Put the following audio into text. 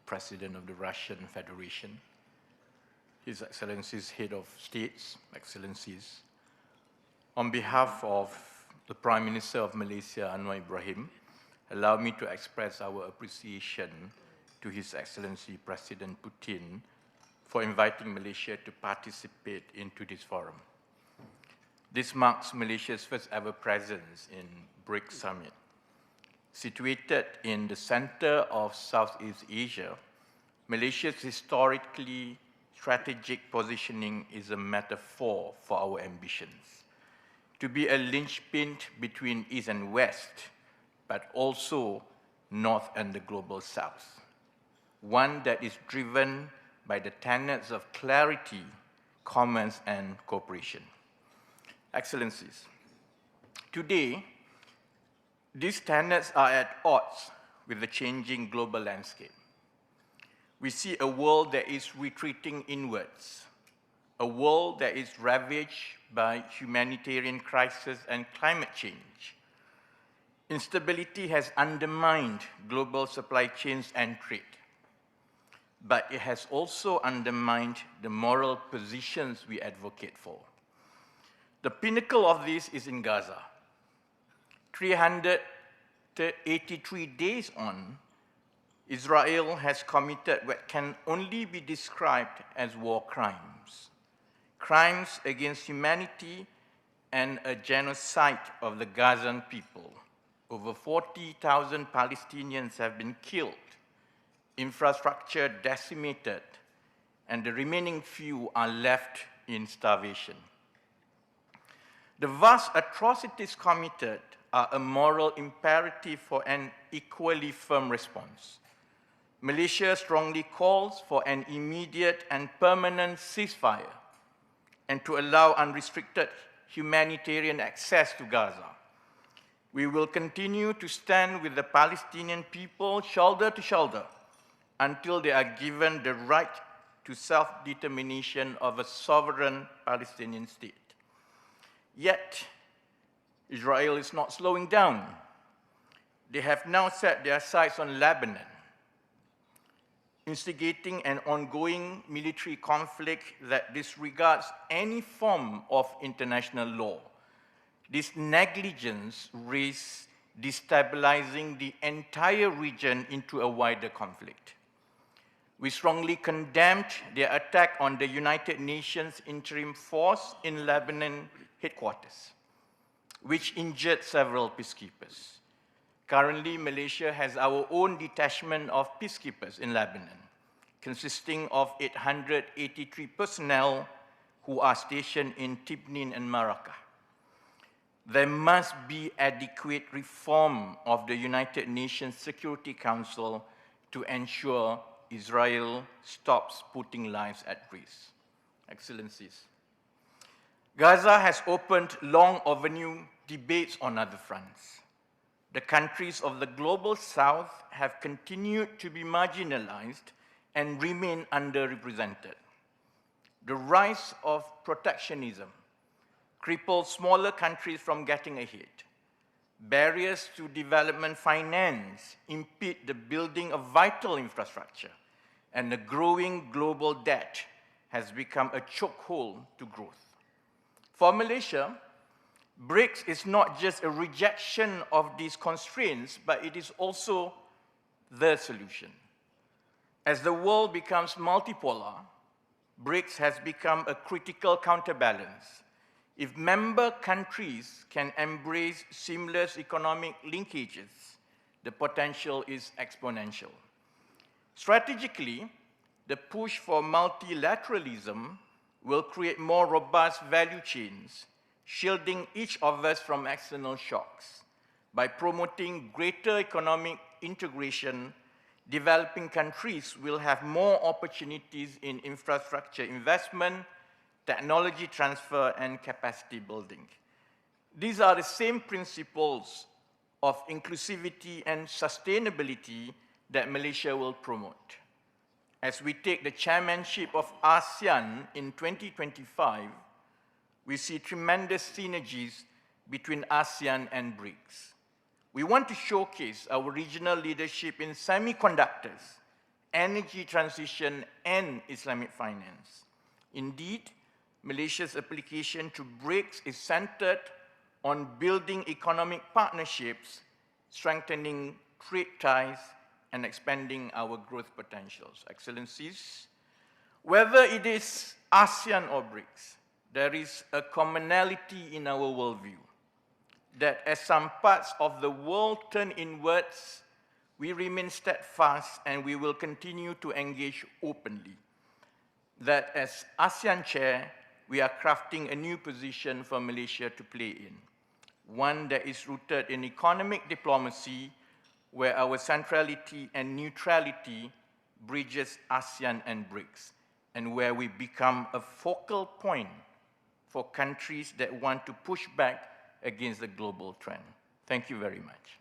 President of the Russian Federation, His Excellencies, Head of States, Excellencies, on behalf of the Prime Minister of Malaysia, Anwar Ibrahim, allow me to express our appreciation to His Excellency President Putin for inviting Malaysia to participate into this forum. This marks Malaysia's first ever presence in BRICS Summit. Situated in the center of Southeast Asia, Malaysia's historically strategic positioning is a metaphor for our ambitions. To be a linchpin between East and West, but also North and the Global South. One that is driven by the tenets of clarity, commerce, and cooperation. Excellencies, today, these tenets are at odds with the changing global landscape. We see a world that is retreating inwards, a world that is ravaged by humanitarian crisis and climate change. Instability has undermined global supply chains and trade, but it has also undermined the moral positions we advocate for. The pinnacle of this is in Gaza. 383 days on, Israel has committed what can only be described as war crimes. Crimes against humanity and a genocide of the Gazan people. Over 40,000 Palestinians have been killed, infrastructure decimated, and the remaining few are left in starvation. The vast atrocities committed are a moral imperative for an equally firm response. Malaysia strongly calls for an immediate and permanent ceasefire and to allow unrestricted humanitarian access to Gaza. We will continue to stand with the Palestinian people shoulder to shoulder until they are given the right to self-determination of a sovereign Palestinian state. Yet, Israel is not slowing down. They have now set their sights on Lebanon, instigating an ongoing military conflict that disregards any form of international law. This negligence risks destabilizing the entire region into a wider conflict. We strongly condemned their attack on the United Nations Interim Force in Lebanon headquarters, which injured several peacekeepers. Currently, Malaysia has our own detachment of peacekeepers in Lebanon, consisting of 883 personnel who are stationed in Tibnin and Maracah. There must be adequate reform of the United Nations Security Council to ensure Israel stops putting lives at risk. Excellencies, Gaza has opened long overdue debates on other fronts. The countries of the Global South have continued to be marginalized and remain underrepresented. The rise of protectionism cripples smaller countries from getting ahead. Barriers to development finance impede the building of vital infrastructure, and the growing global debt has become a chokehold to growth. For Malaysia, BRICS is not just a rejection of these constraints, but it is also the solution. As the world becomes multipolar, BRICS has become a critical counterbalance. If member countries can embrace seamless economic linkages, the potential is exponential. Strategically, the push for multilateralism will create more robust value chains, shielding each of us from external shocks. By promoting greater economic integration, developing countries will have more opportunities in infrastructure investment, technology transfer, and capacity building. These are the same principles of inclusivity and sustainability that Malaysia will promote. As we take the chairmanship of ASEAN in 2025, we see tremendous synergies between ASEAN and BRICS. We want to showcase our regional leadership in semiconductors, energy transition, and Islamic finance. Indeed, Malaysia's application to BRICS is centered on building economic partnerships, strengthening trade ties, and expanding our growth potentials. Excellencies, whether it is ASEAN or BRICS, there is a commonality in our worldview that as some parts of the world turn inwards, we remain steadfast and we will continue to engage openly. That as ASEAN chair, we are crafting a new position for Malaysia to play in, one that is rooted in economic diplomacy, where our centrality and neutrality bridges ASEAN and BRICS, and where we become a focal point for countries that want to push back against the global trend. Thank you very much.